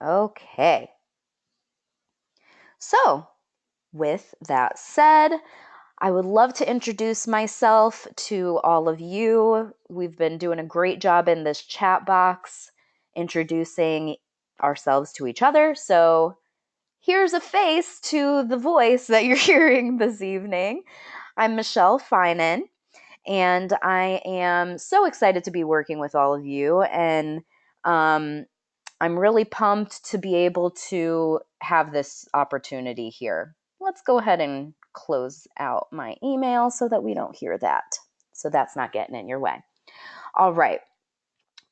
Okay. So, with that said, I would love to introduce myself to all of you. We've been doing a great job in this chat box introducing ourselves to each other. So, here's a face to the voice that you're hearing this evening. I'm Michelle Finan, and I am so excited to be working with all of you. And um, I'm really pumped to be able to have this opportunity here. Let's go ahead and close out my email so that we don't hear that. So that's not getting in your way. All right.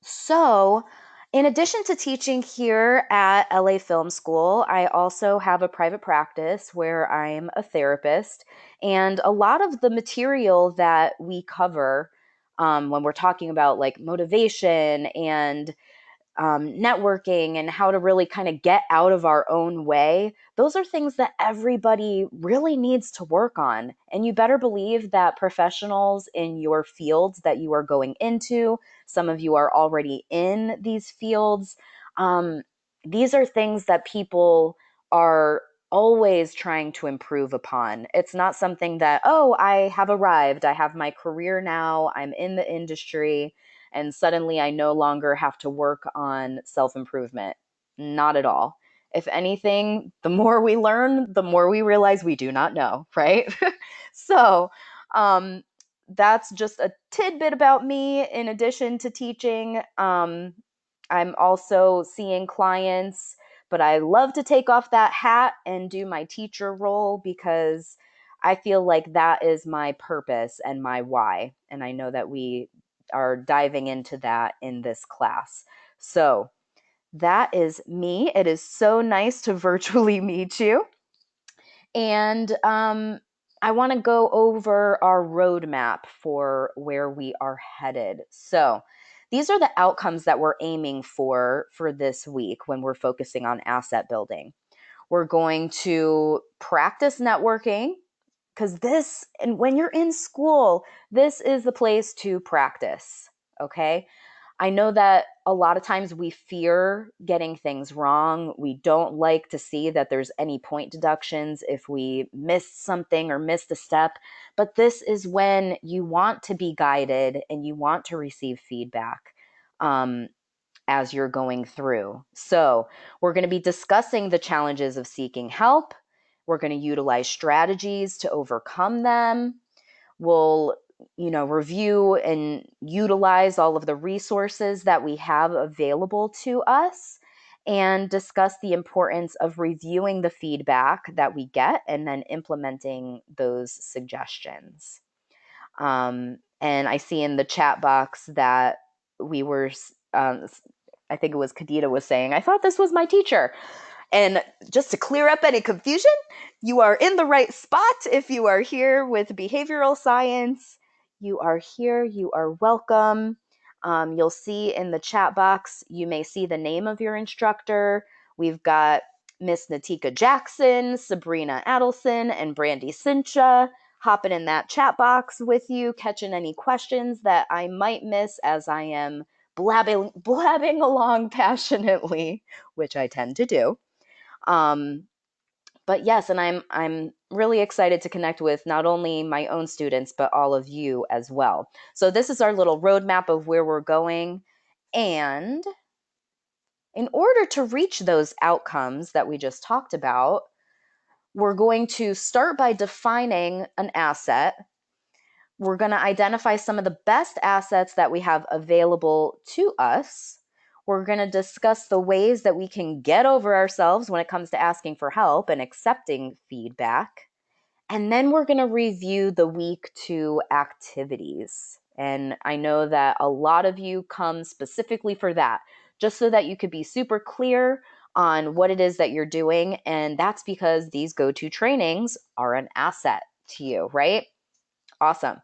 So, in addition to teaching here at LA Film School, I also have a private practice where I'm a therapist. And a lot of the material that we cover when we're talking about like motivation and networking and how to really kind of get out of our own way, those are things that everybody really needs to work on. And you better believe that professionals in your fields that you are going into, some of you are already in these fields, um, these are things that people are always trying to improve upon. It's not something that, oh, I have arrived, I have my career now, I'm in the industry and suddenly I no longer have to work on self improvement. Not at all. If anything, the more we learn, the more we realize we do not know, right? so, um, that's just a tidbit about me in addition to teaching. I'm also seeing clients, but I love to take off that hat and do my teacher role because I feel like that is my purpose and my why. And I know that we are diving into that in this class. So that is me. It is so nice to virtually meet you. And I want to go over our roadmap for where we are headed. So these are the outcomes that we're aiming for this week when we're focusing on asset building. We're going to practice networking because this, and when you're in school, this is the place to practice. Okay. I know that a lot of times we fear getting things wrong. We don't like to see that there's any point deductions if we missed something or missed a step. But this is when you want to be guided and you want to receive feedback as you're going through. So, we're going to be discussing the challenges of seeking help. We're going to utilize strategies to overcome them. We'll review and utilize all of the resources that we have available to us and discuss the importance of reviewing the feedback that we get and then implementing those suggestions. And I see in the chat box that we were, I think it was Kadita was saying, I thought this was my teacher. And just to clear up any confusion, you are in the right spot if you are here with behavioral science. You are here, you are welcome. You'll see in the chat box, you may see the name of your instructor. We've got Miss Natika Jackson, Sabrina Adelson, and Brandy Cincha hopping in that chat box with you, catching any questions that I might miss as I am blabbing along passionately, which I tend to do. Um, but yes, and I'm really excited to connect with not only my own students but all of you as well. So this is our little roadmap of where we're going, and in order to reach those outcomes that we just talked about, we're going to start by defining an asset. We're going to identify some of the best assets that we have available to us. We're going to discuss the ways that we can get over ourselves when it comes to asking for help and accepting feedback. And then we're going to review the week 2 activities. And I know that a lot of you come specifically for that, just so that you could be super clear on what it is that you're doing. And that's because these go-to trainings are an asset to you, right? Awesome.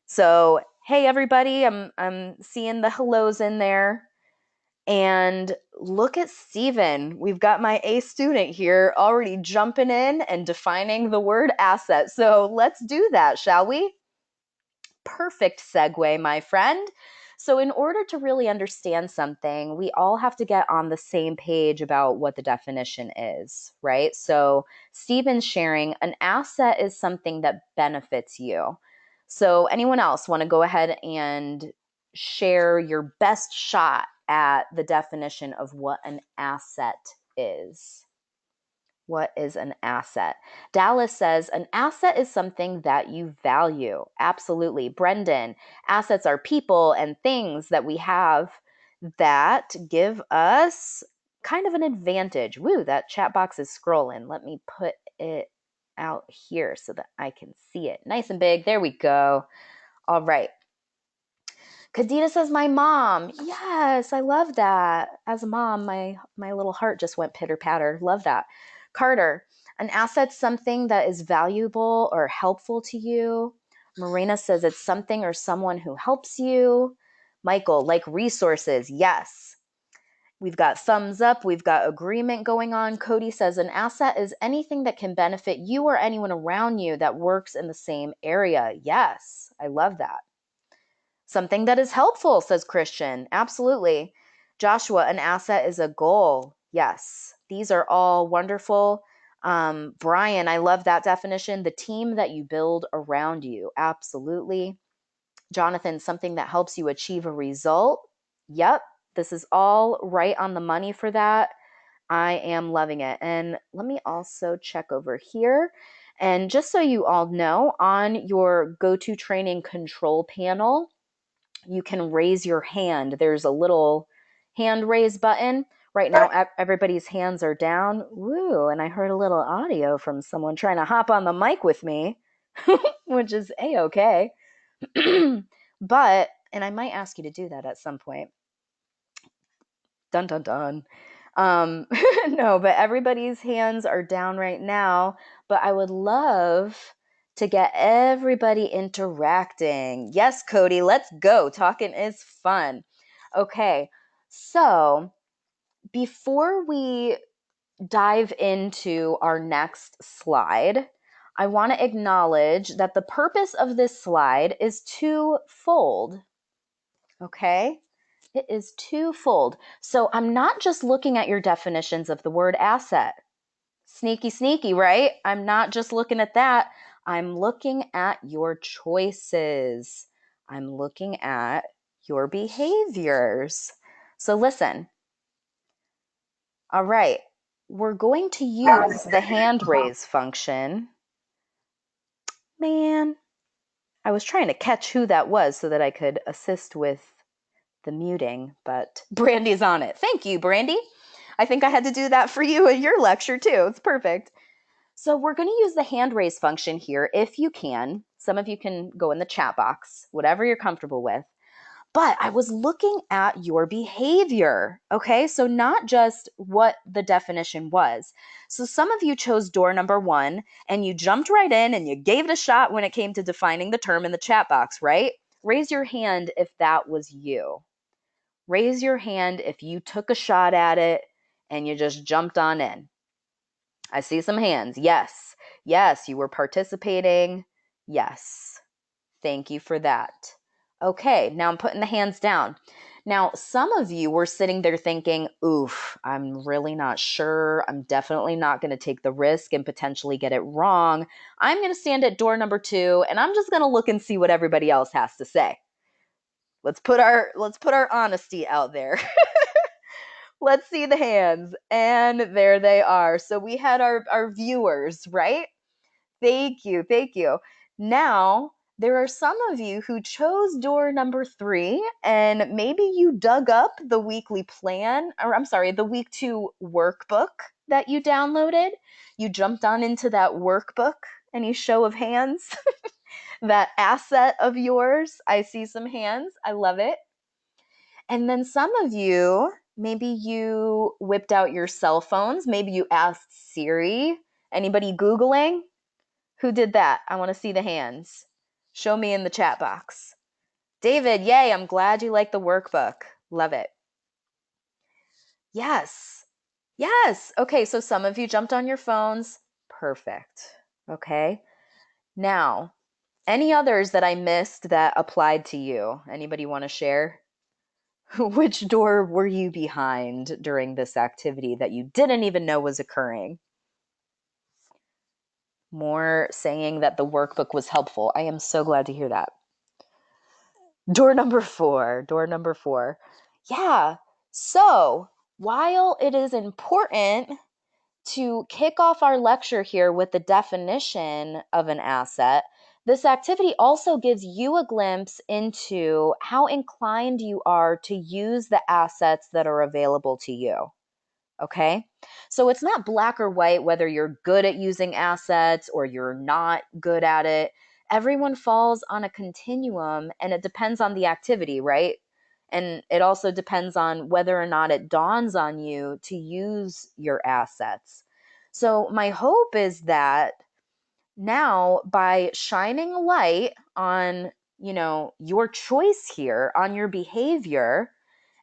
So, hey everybody, I'm seeing the hellos in there. And look at Steven. We've got my A student here already jumping in and defining the word asset. So let's do that, shall we? Perfect segue, my friend. So in order to really understand something, we all have to get on the same page about what the definition is, right? So Stephen's sharing an asset is something that benefits you. So anyone else want to go ahead and share your best shot at the definition of what an asset is? What is an asset? Dallas says an asset is something that you value. Absolutely. Brendan, assets are people and things that we have that give us kind of an advantage. Woo, that chat box is scrolling. Let me put it out here so that I can see it nice and big. There we go. All right. Kadita says, my mom. Yes, I love that. As a mom, my little heart just went pitter patter. Love that. Carter, an asset's something that is valuable or helpful to you. Marina says it's something or someone who helps you. Michael, like resources. Yes. We've got thumbs up. We've got agreement going on. Cody says an asset is anything that can benefit you or anyone around you that works in the same area. Yes, I love that. Something that is helpful, says Christian. Absolutely. Joshua, an asset is a goal. Yes. These are all wonderful. Brian, I love that definition. The team that you build around you. Absolutely. Jonathan, something that helps you achieve a result. Yep. This is all right on the money for that. I am loving it. And let me also check over here. And just so you all know, on your GoToTraining control panel, you can raise your hand. There's a little hand raise button. Right now, everybody's hands are down. Woo, and I heard a little audio from someone trying to hop on the mic with me, which is A-okay. But, and I might ask you to do that at some point. Dun, dun, dun. No, but everybody's hands are down right now. But I would love to get everybody interacting. Yes, Cody, let's go. Talking is fun. Okay, so before we dive into our next slide, I want to acknowledge that the purpose of this slide is twofold. Okay? It is twofold. So I'm not just looking at your definitions of the word asset. Sneaky, sneaky, right? I'm not just looking at that. I'm looking at your choices. I'm looking at your behaviors. So listen. All right. We're going to use the hand raise function. Man, I was trying to catch who that was so that I could assist with the muting, but Brandy's on it. Thank you, Brandy. I think I had to do that for you in your lecture too. It's perfect. So we're going to use the hand raise function here if you can. Some of you can go in the chat box, whatever you're comfortable with. But I was looking at your behavior, okay? So not just what the definition was. So some of you chose door number 1 and you jumped right in and you gave it a shot when it came to defining the term in the chat box, right? Raise your hand if that was you. Raise your hand if you took a shot at it and you just jumped on in. I see some hands. Yes. Yes, you were participating. Yes. Thank you for that. Okay, now I'm putting the hands down. Now, some of you were sitting there thinking, oof, I'm really not sure. I'm definitely not going to take the risk and potentially get it wrong. I'm going to stand at door number 2 and I'm just going to look and see what everybody else has to say. Let's put our honesty out there. Let's see the hands. And there they are. So we had our viewers, right? Thank you. Thank you. Now, there are some of you who chose door number 3, and maybe you dug up the weekly plan, or I'm sorry, the week 2 workbook that you downloaded. You jumped on into that workbook. Any show of hands? That asset of yours. I see some hands. I love it. And then some of you, maybe you whipped out your cell phones. Maybe you asked Siri. Anybody Googling? Who did that? I want to see the hands. Show me in the chat box. David, yay, I'm glad you like the workbook. Love it. Yes. Yes. Okay, so some of you jumped on your phones. Perfect. Okay. Now, any others that I missed that applied to you? Anybody want to share? Which door were you behind during this activity that you didn't even know was occurring? More saying that the workbook was helpful. I am so glad to hear that. Door number 4. Door number 4. Yeah. So, while it is important to kick off our lecture here with the definition of an asset, this activity also gives you a glimpse into how inclined you are to use the assets that are available to you. Okay? So it's not black or white whether you're good at using assets or you're not good at it. Everyone falls on a continuum and it depends on the activity, right? And it also depends on whether or not it dawns on you to use your assets. So my hope is that now by shining a light on, your choice here, on your behavior,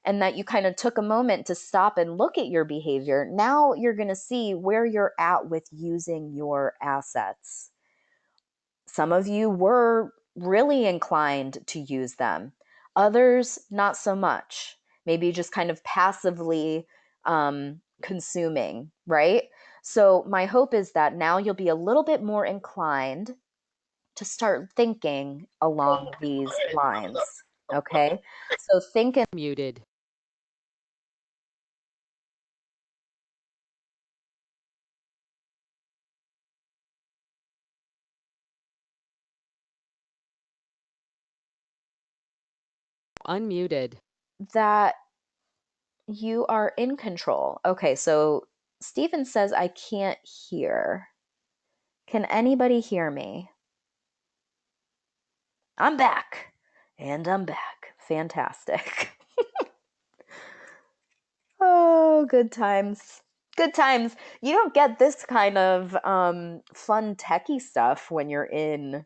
and that you kind of took a moment to stop and look at your behavior, now you're going to see where you're at with using your assets. Some of you were really inclined to use them, others not so much. Maybe just kind of passively consuming, right? So, my hope is that now you'll be a little bit more inclined to start thinking along these lines. Okay? So, think and Muted. Unmuted. that you are in control. Okay, so Stephen says, I can't hear. Can anybody hear me? I'm back. And I'm back. Fantastic. Oh, good times. Good times. You don't get this kind of fun techie stuff when you're in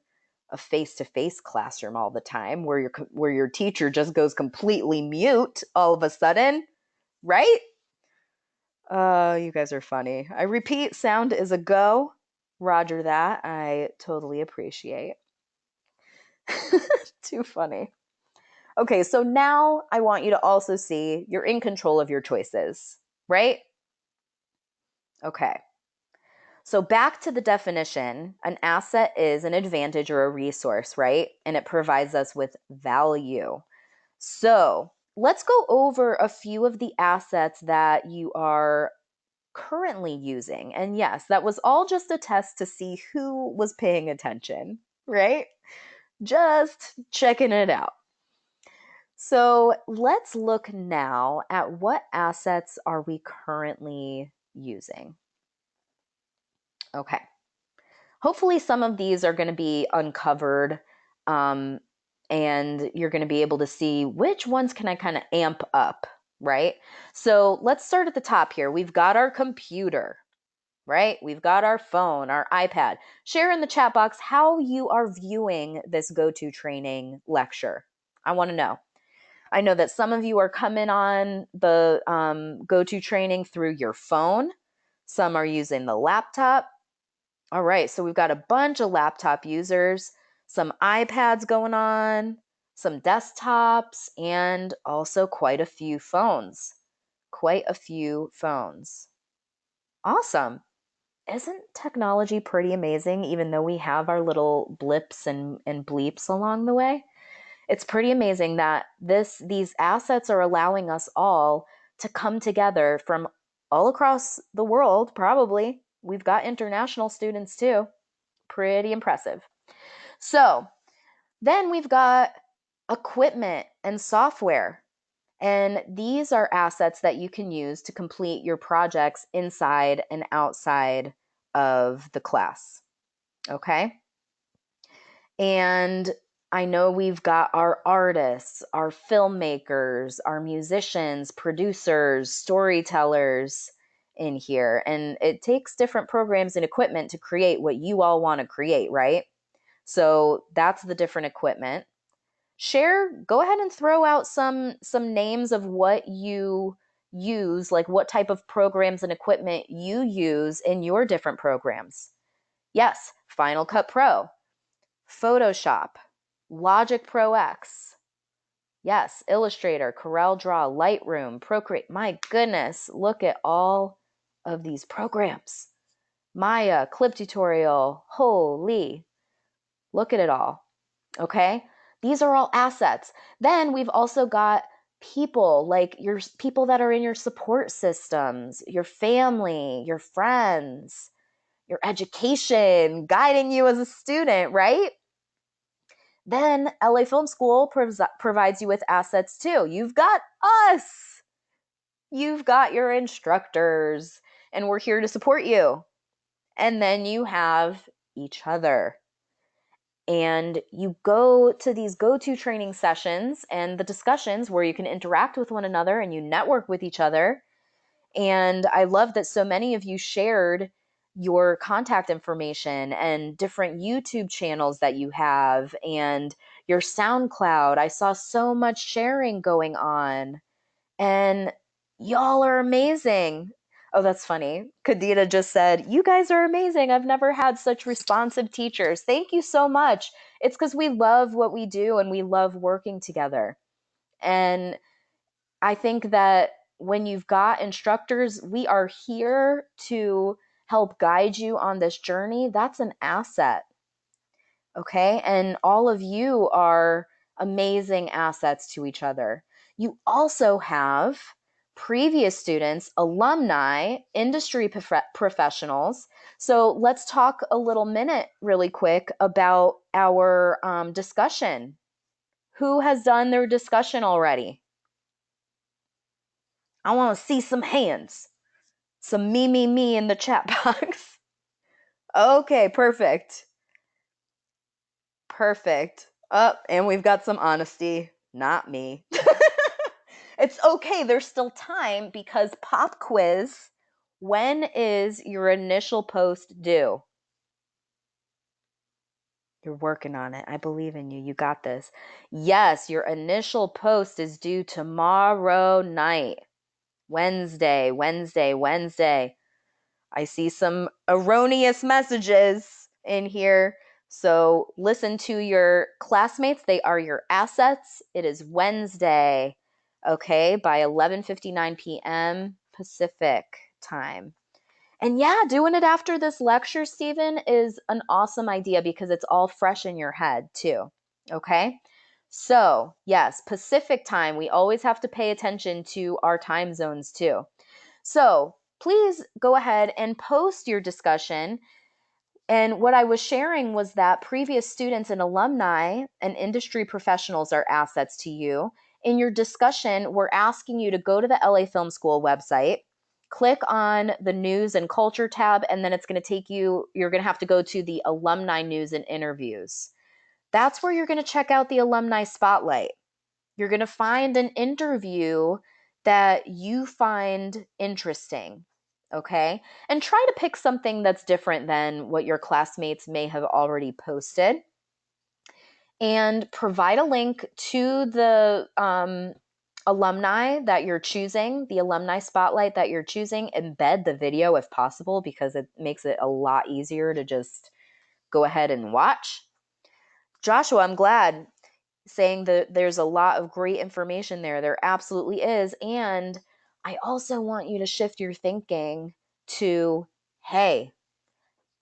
a face-to-face classroom all the time where your teacher just goes completely mute all of a sudden, right? You guys are funny. I repeat, sound is a go. Roger that. I totally appreciate. Too funny. Okay, so now I want you to also see you're in control of your choices, right? Okay. So back to the definition, an asset is an advantage or a resource, right? And it provides us with value. So let's go over a few of the assets that you are currently using. And yes, that was all just a test to see who was paying attention, right? Just checking it out. So let's look now at what assets are we currently using. Okay. Hopefully some of these are going to be uncovered, and you're going to be able to see which ones can I kind of amp up, right? So let's start at the top here. We've got our computer, right? We've got our phone, our iPad. Share in the chat box how you are viewing this GoToTraining lecture. I want to know. I know that some of you are coming on the GoToTraining through your phone. Some are using the laptop. All right, so we've got a bunch of laptop users, some iPads going on, some desktops, and also quite a few phones. Quite a few phones. Awesome. Isn't technology pretty amazing, even though we have our little blips and bleeps along the way? It's pretty amazing that these assets are allowing us all to come together from all across the world, probably. We've got international students too. Pretty impressive. So then we've got equipment and software. And these are assets that you can use to complete your projects inside and outside of the class. Okay? And I know we've got our artists, our filmmakers, our musicians, producers, storytellers in here. And it takes different programs and equipment to create what you all want to create, right? So that's the different equipment. Share, go ahead and throw out some names of what you use, like what type of programs and equipment you use in your different programs. Yes, Final Cut Pro, Photoshop, Logic Pro X, Yes, Illustrator, CorelDRAW, Lightroom, Procreate. My goodness, look at all of these programs. Maya, Clip Tutorial, holy, look at it all, okay? These are all assets. Then we've also got people, like your people that are in your support systems, your family, your friends, your education, guiding you as a student, right? Then LA Film School provides you with assets too. You've got us. You've got your instructors, and we're here to support you. And then you have each other. And you go to these go-to training sessions and the discussions where you can interact with one another and you network with each other. And I love that so many of you shared your contact information and different YouTube channels that you have and your SoundCloud. I saw so much sharing going on. And y'all are amazing. Oh, that's funny. Kadita just said, "You guys are amazing. I've never had such responsive teachers." Thank you so much. It's because we love what we do and we love working together. And I think that when you've got instructors, we are here to help guide you on this journey. That's an asset. Okay. And all of you are amazing assets to each other. You also have previous students, alumni, industry professionals. So let's talk a little minute really quick about our discussion. Who has done their discussion already? I want to see some hands. Some me in the chat box. Okay, perfect. Perfect. And we've got some honesty. Not me. It's okay. There's still time because pop quiz. When is your initial post due? You're working on it. I believe in you. You got this. Yes, your initial post is due tomorrow night. Wednesday. I see some erroneous messages in here. So listen to your classmates. They are your assets. It is Wednesday, okay, by 11:59 p.m. Pacific time. And yeah, doing it after this lecture, Stephen, is an awesome idea because it's all fresh in your head too, okay? So yes, Pacific time, we always have to pay attention to our time zones too. So please go ahead and post your discussion. And what I was sharing was that previous students and alumni and industry professionals are assets to you. In your discussion, we're asking you to go to the LA Film School website, click on the news and culture tab, and then it's going to take you, you're going to have to go to the alumni news and interviews. That's where you're going to check out the alumni spotlight. You're going to find an interview that you find interesting, okay? And try to pick something that's different than what your classmates may have already posted. And provide a link to the alumni that you're choosing, the alumni spotlight that you're choosing. Embed the video if possible because it makes it a lot easier to just go ahead and watch. Joshua, I'm glad, saying that there's a lot of great information there. There absolutely is. And I also want you to shift your thinking to, hey,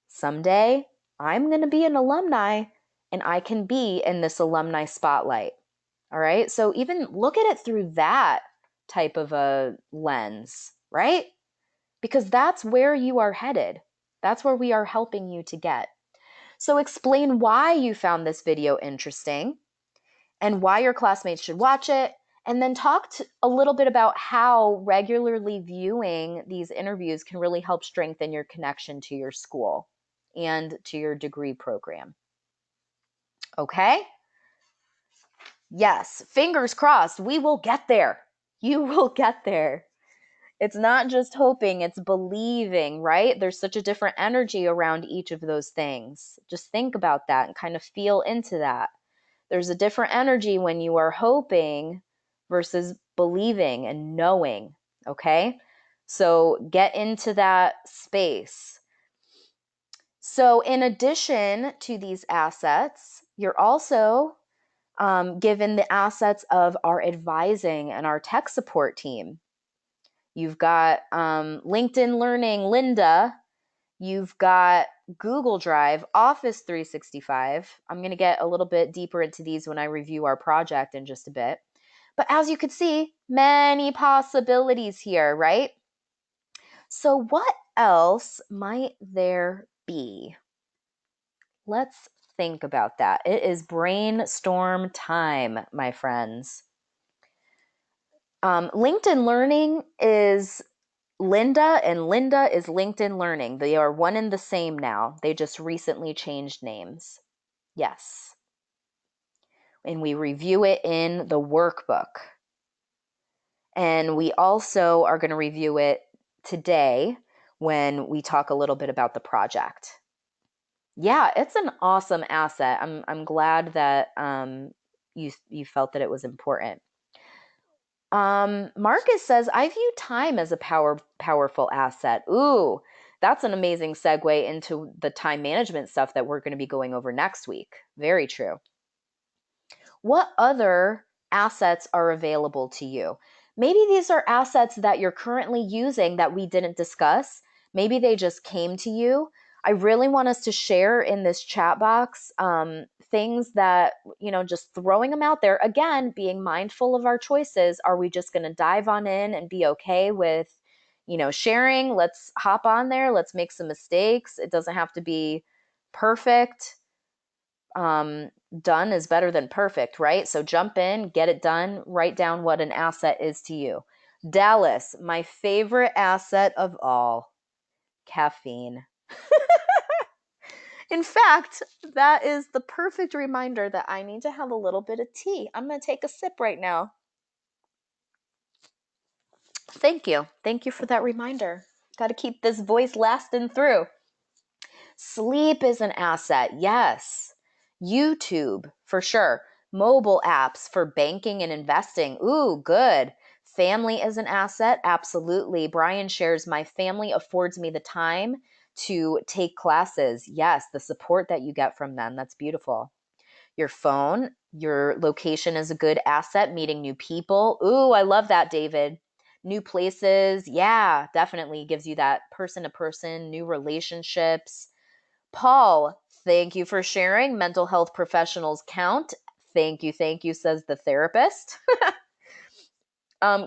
someday I'm going to be an alumni and I can be in this alumni spotlight. All right. So even look at it through that type of a lens, right? Because that's where you are headed. That's where we are helping you to get. So explain why you found this video interesting and why your classmates should watch it, and then talk a little bit about how regularly viewing these interviews can really help strengthen your connection to your school and to your degree program. Okay? Yes, fingers crossed, we will get there. You will get there. It's not just hoping, it's believing, right? There's such a different energy around each of those things. Just think about that and kind of feel into that. There's a different energy when you are hoping versus believing and knowing, okay? So get into that space. So in addition to these assets, you're also given the assets of our advising and our tech support team. You've got LinkedIn Learning, Linda. You've got Google Drive, Office 365. I'm going to get a little bit deeper into these when I review our project in just a bit. But as you can see, many possibilities here, right? So what else might there be? Let's think about that. It is brainstorm time, my friends. LinkedIn Learning is Linda, and Linda is LinkedIn Learning. They are one and the same now. They just recently changed names. Yes. And we review it in the workbook. And we also are going to review it today when we talk a little bit about the project. Yeah, it's an awesome asset. I'm glad that you felt that it was important. Marcus says, I view time as a powerful asset. Ooh, that's an amazing segue into the time management stuff that we're going to be going over next week. Very true. What other assets are available to you? Maybe these are assets that you're currently using that we didn't discuss. Maybe they just came to you. I really want us to share in this chat box things that, just throwing them out there. Again, being mindful of our choices. Are we just going to dive on in and be okay with, sharing? Let's hop on there. Let's make some mistakes. It doesn't have to be perfect. Done is better than perfect, right? So jump in, get it done, write down what an asset is to you. Dallas, my favorite asset of all, caffeine. In fact, that is the perfect reminder that I need to have a little bit of tea. I'm going to take a sip right now. Thank you. Thank you for that reminder. Got to keep this voice lasting through. Sleep is an asset. Yes. YouTube, for sure. Mobile apps for banking and investing. Ooh, good. Family is an asset. Absolutely. Brian shares, my family affords me the time to take classes. Yes, the support that you get from them. That's beautiful. Your phone, your location is a good asset. Meeting new people. Ooh, I love that, David. New places. Yeah, definitely gives you that person to person, new relationships. Paul, thank you for sharing. Mental health professionals count. Thank you, says the therapist.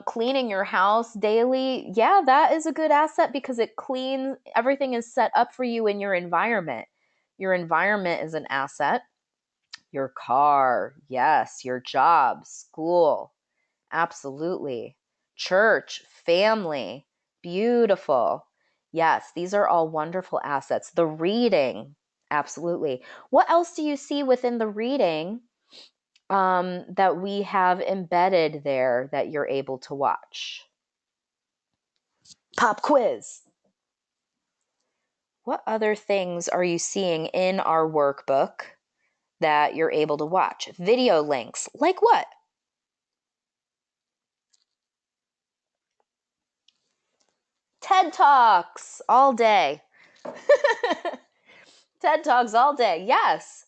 Cleaning your house daily. Yeah, that is a good asset because it cleans, everything is set up for you in your environment. Your environment is an asset. Your car, yes. Your job, school, absolutely. Church, family, beautiful. Yes, these are all wonderful assets. The reading, absolutely. What else do you see within the reading that we have embedded there that you're able to watch? Pop quiz. What other things are you seeing in our workbook that you're able to watch? Video links, like what? TED Talks all day. TED Talks all day. Yes.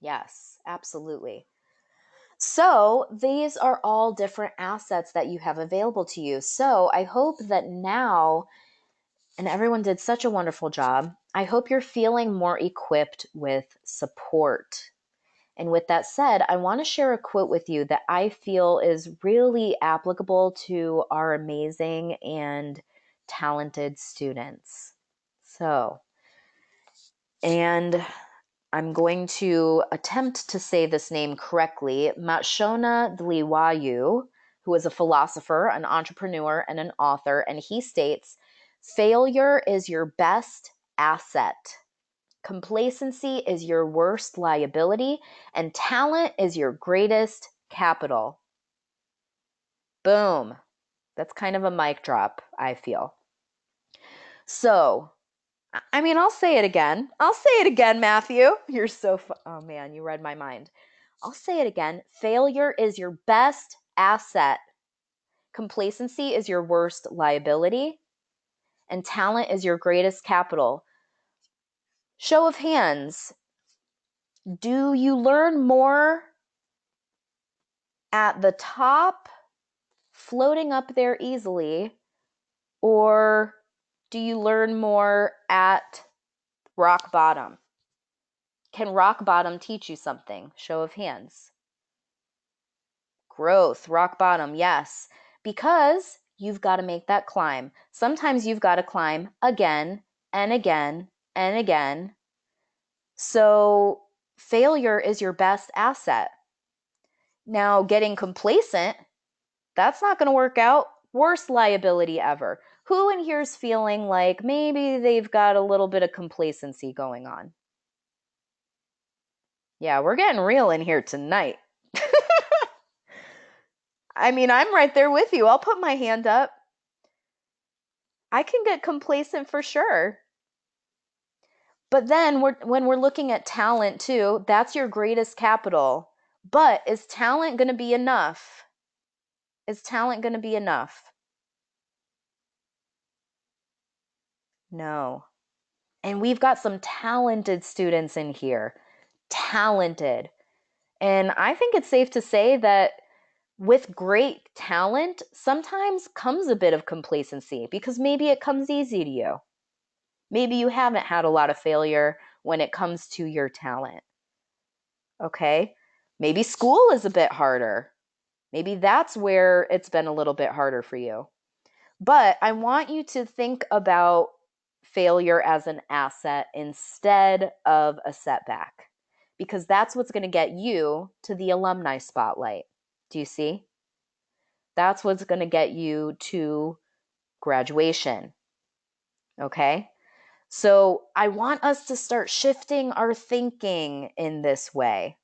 Yes, absolutely. So these are all different assets that you have available to you. So I hope that now, and everyone did such a wonderful job, I hope you're feeling more equipped with support. And with that said, I want to share a quote with you that I feel is really applicable to our amazing and talented students. So, and I'm going to attempt to say this name correctly. Matshona Dliwayu, who is a philosopher, an entrepreneur, and an author, and he states, failure is your best asset. Complacency is your worst liability, and talent is your greatest capital. Boom. That's kind of a mic drop, I feel. So, I'll say it again. Matthew. You're so oh man, you read my mind. I'll say it again. Failure is your best asset. Complacency is your worst liability, and talent is your greatest capital. Show of hands. Do you learn more at the top, floating up there easily, or do you learn more at rock bottom? Can rock bottom teach you something? Show of hands. Growth, rock bottom, yes. Because you've got to make that climb. Sometimes you've got to climb again and again and again. So failure is your best asset. Now, getting complacent, that's not going to work out. Worst liability ever. Who in here is feeling like maybe they've got a little bit of complacency going on? Yeah, we're getting real in here tonight. I mean, I'm right there with you. I'll put my hand up. I can get complacent for sure. But then when we're looking at talent too, that's your greatest capital. But is talent going to be enough? Is talent going to be enough? No. And we've got some talented students in here. Talented. And I think it's safe to say that with great talent, sometimes comes a bit of complacency because maybe it comes easy to you. Maybe you haven't had a lot of failure when it comes to your talent. Okay? Maybe school is a bit harder. Maybe that's where it's been a little bit harder for you. But I want you to think about failure as an asset instead of a setback, because that's what's going to get you to the alumni spotlight. Do you see? That's what's going to get you to graduation. Okay? So I want us to start shifting our thinking in this way.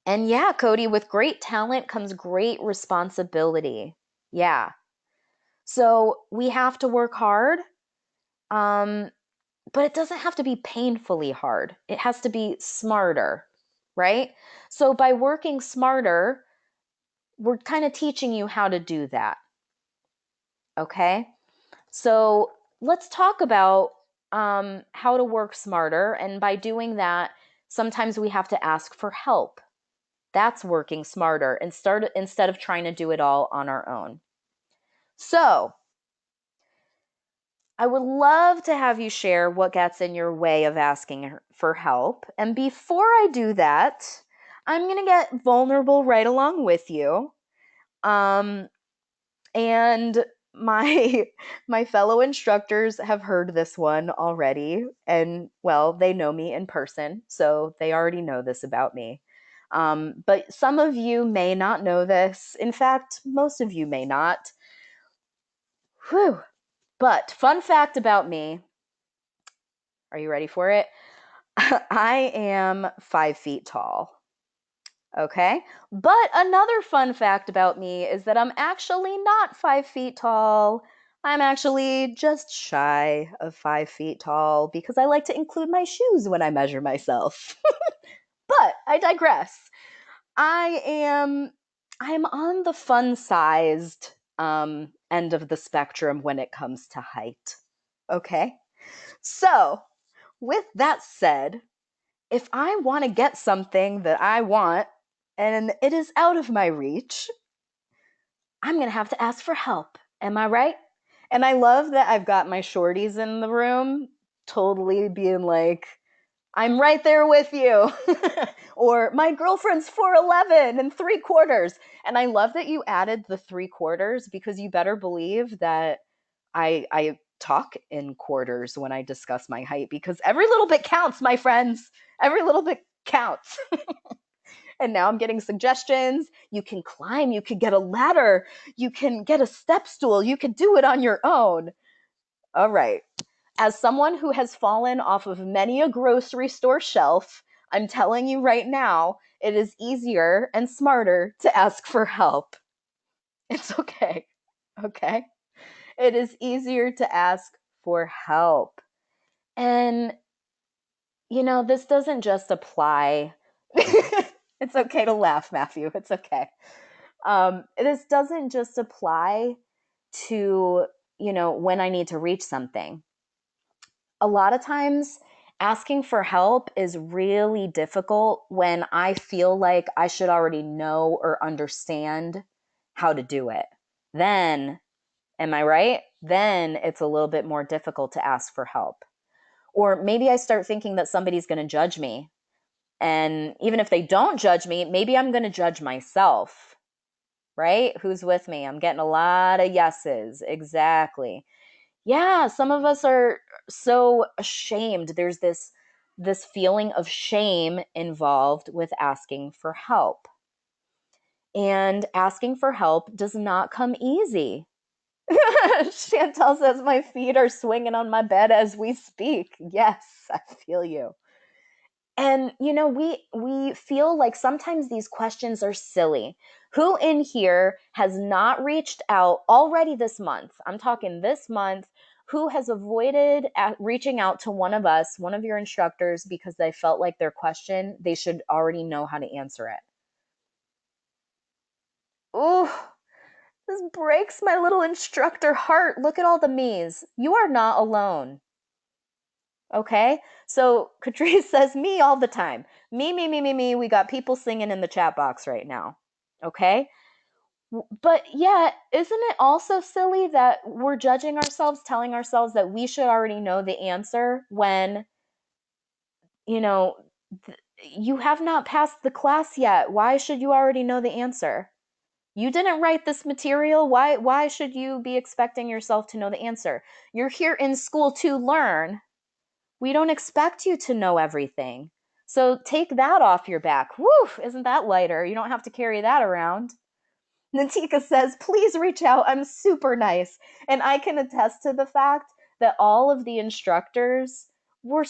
And yeah, Cody, with great talent comes great responsibility. Yeah. So we have to work hard, but it doesn't have to be painfully hard. It has to be smarter, right? So by working smarter, we're kind of teaching you how to do that. Okay? So let's talk about how to work smarter. And by doing that, sometimes we have to ask for help. That's working smarter instead of trying to do it all on our own. So I would love to have you share what gets in your way of asking for help. And before I do that, I'm going to get vulnerable right along with you. And my my fellow instructors have heard this one already, and well, they know me in person, so they already know this about me. But some of you may not know this. In fact, most of you may not. Whew. But fun fact about me. Are you ready for it? I am 5 feet tall. Okay. But another fun fact about me is that I'm actually not 5 feet tall. I'm actually just shy of 5 feet tall because I like to include my shoes when I measure myself. But I digress. I'm on the fun-sized end of the spectrum when it comes to height. Okay. So, with that said, if I want to get something that I want and it is out of my reach, I'm going to have to ask for help. Am I right? And I love that I've got my shorties in the room totally being like, I'm right there with you. Or my girlfriend's 4'11" and 3/4. And I love that you added the 3/4 because you better believe that I talk in quarters when I discuss my height because every little bit counts, my friends. Every little bit counts. And now I'm getting suggestions. You can climb, you could get a ladder, you can get a step stool, you could do it on your own. All right. As someone who has fallen off of many a grocery store shelf, I'm telling you right now, it is easier and smarter to ask for help. It's okay. Okay. It is easier to ask for help. And, this doesn't just apply. It's okay to laugh, Matthew. It's okay. This doesn't just apply to, when I need to reach something. A lot of times Asking for help is really difficult when I feel like I should already know or understand how to do it. Then, am I right? Then it's a little bit more difficult to ask for help. Or maybe I start thinking that somebody's going to judge me. And even if they don't judge me, maybe I'm going to judge myself, right? Who's with me? I'm getting a lot of yeses. Exactly. Yeah, some of us are so ashamed. There's this feeling of shame involved with asking for help. And asking for help does not come easy. Chantel says my feet are swinging on my bed as we speak. Yes, I feel you. And we feel like sometimes these questions are silly. Who in here has not reached out already this month? I'm talking this month. Who has avoided reaching out to one of us, one of your instructors, because they felt like their question, they should already know how to answer it? Ooh, this breaks my little instructor heart. Look at all the me's. You are not alone. Okay? So Catrice says me all the time. Me, me, me, me, me. We got people singing in the chat box right now. Okay? But yeah, isn't it also silly that we're judging ourselves, telling ourselves that we should already know the answer when, you know, you have not passed the class yet? Why should you already know the answer? You didn't write this material. Why should you be expecting yourself to know the answer? You're here in school to learn. We don't expect you to know everything. So take that off your back. Woo, isn't that lighter? You don't have to carry that around. Natika says, please reach out. I'm super nice. And I can attest to the fact that all of the instructors were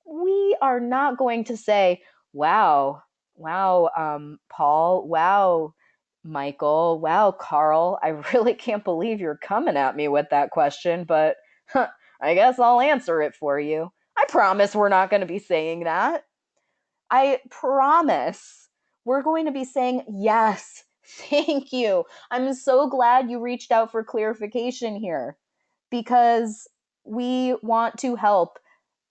we are not going to say, wow, Paul, wow, Michael, wow, Carl, I really can't believe you're coming at me with that question, but I guess I'll answer it for you. I promise we're not going to be saying that. I promise we're going to be saying, yes, thank you. I'm so glad you reached out for clarification here because we want to help.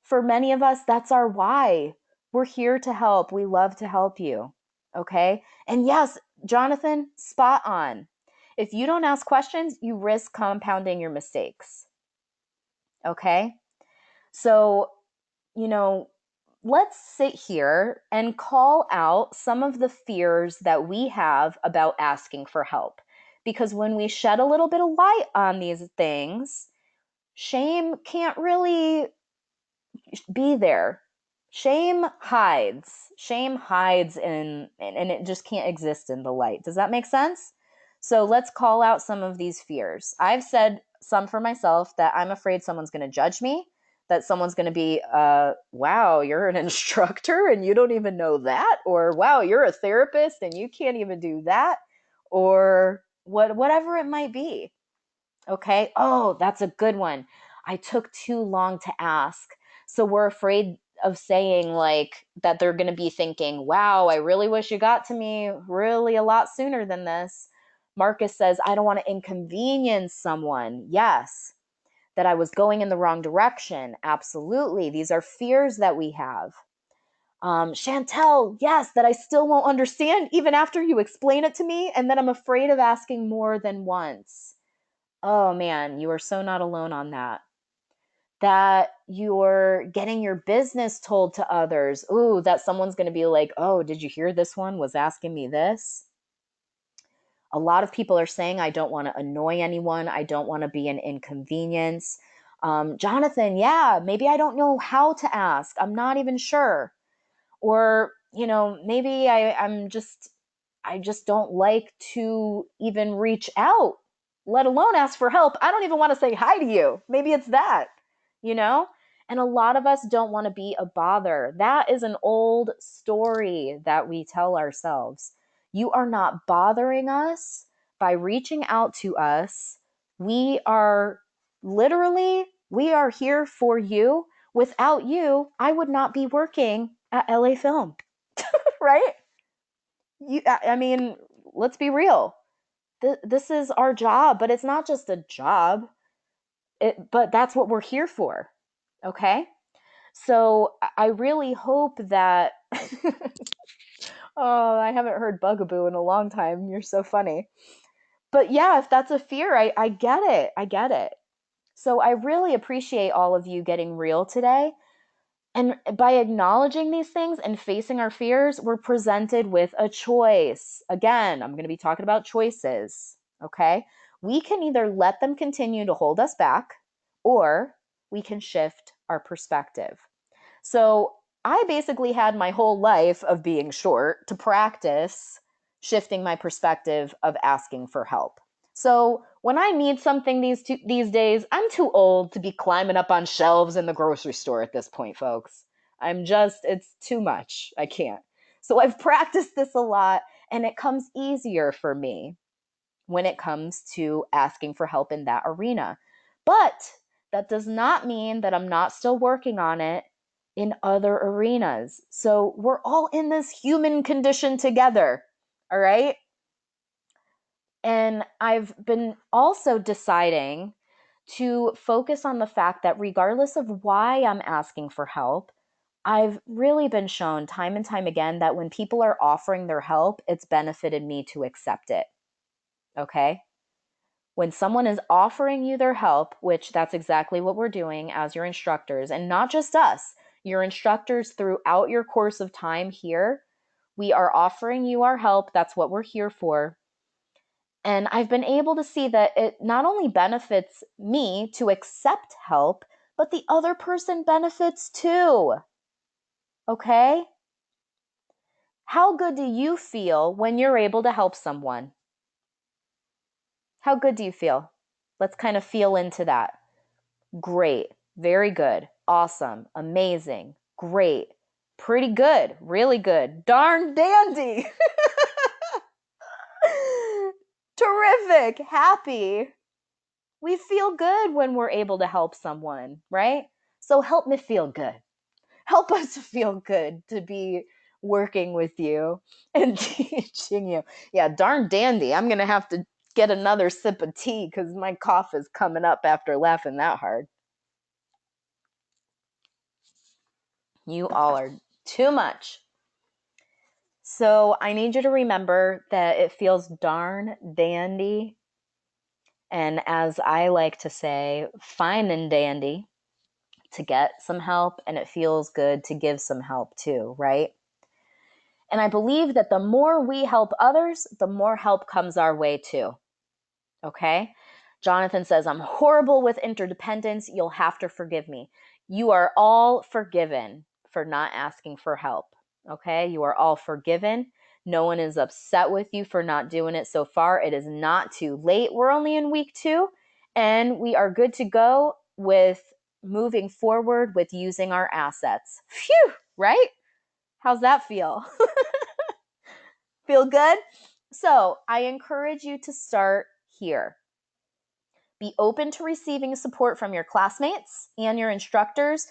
For many of us, that's our why. We're here to help. We love to help you. Okay. And yes, Jonathan, spot on. If you don't ask questions, you risk compounding your mistakes. Okay. So, you know, let's sit here and call out some of the fears that we have about asking for help. Because when we shed a little bit of light on these things, shame can't really be there. Shame hides. Shame hides and it just can't exist in the light. Does that make sense? So let's call out some of these fears. I've said some for myself that I'm afraid someone's going to judge me, that someone's going to be, wow, you're an instructor and you don't even know that, or wow, you're a therapist and you can't even do that, or whatever it might be. Okay. Oh, that's a good one. I took too long to ask. So we're afraid of saying like that they're going to be thinking, wow, I really wish you got to me really a lot sooner than this. Marcus says, I don't want to inconvenience someone. Yes. That I was going in the wrong direction. Absolutely. These are fears that we have. Chantel, yes, that I still won't understand even after you explain it to me, and that I'm afraid of asking more than once. Oh man, you are so not alone on that. That you're getting your business told to others. Ooh, that someone's going to be like, oh, did you hear this one was asking me this? A lot of people are saying, I don't want to annoy anyone. I don't want to be an inconvenience. Jonathan, yeah, maybe I don't know how to ask. I'm not even sure. Or, maybe I just don't like to even reach out, let alone ask for help. I don't even want to say hi to you. Maybe it's that, you know? And a lot of us don't want to be a bother. That is an old story that we tell ourselves. You are not bothering us by reaching out to us. We are we are here for you. Without you, I would not be working at LA Film, right? I mean, let's be real. This is our job, but it's not just a job. But that's what we're here for. Okay? So I really hope that, oh, I haven't heard bugaboo in a long time. You're so funny. But yeah, if that's a fear, I get it. I get it. So I really appreciate all of you getting real today. And by acknowledging these things and facing our fears, we're presented with a choice. Again, I'm going to be talking about choices. Okay. We can either let them continue to hold us back, or we can shift our perspective. So I basically had my whole life of being short to practice shifting my perspective of asking for help. So when I need something these days, I'm too old to be climbing up on shelves in the grocery store at this point, folks. It's too much. I can't. So I've practiced this a lot, and it comes easier for me when it comes to asking for help in that arena. But that does not mean that I'm not still working on it in other arenas. So we're all in this human condition together. All right. And I've been also deciding to focus on the fact that regardless of why I'm asking for help, I've really been shown time and time again that when people are offering their help, it's benefited me to accept it. Okay. When someone is offering you their help, which that's exactly what we're doing as your instructors, and not just us, your instructors throughout your course of time here, we are offering you our help. That's what we're here for. And I've been able to see that it not only benefits me to accept help, but the other person benefits too. Okay? How good do you feel when you're able to help someone? How good do you feel? Let's kind of feel into that. Great, very good, awesome, amazing, great, pretty good, really good, darn dandy, terrific, happy. We feel good when we're able to help someone, right? So help me feel good. Help us feel good to be working with you and teaching you. Yeah, darn dandy. I'm going to have to get another sip of tea because my cough is coming up after laughing that hard. You all are too much. So I need you to remember that it feels darn dandy, and as I like to say, fine and dandy to get some help, and it feels good to give some help too, right? And I believe that the more we help others, the more help comes our way too. Okay? Jonathan says, I'm horrible with interdependence. You'll have to forgive me. You are all forgiven for not asking for help. Okay? You are all forgiven. No one is upset with you for not doing it so far. It is not too late. We're only in week 2, and we are good to go with moving forward with using our assets. Phew, right? How's that feel? Feel good? So I encourage you to start here. Be open to receiving support from your classmates and your instructors.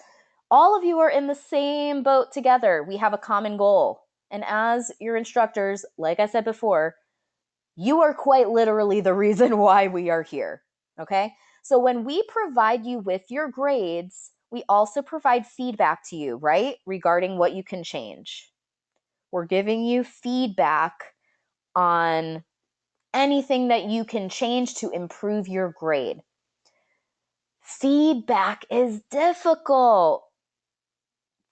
All of you are in the same boat together. We have a common goal. And as your instructors, like I said before, you are quite literally the reason why we are here. Okay? So when we provide you with your grades, we also provide feedback to you, right? Regarding what you can change. We're giving you feedback on anything that you can change to improve your grade. Feedback is difficult.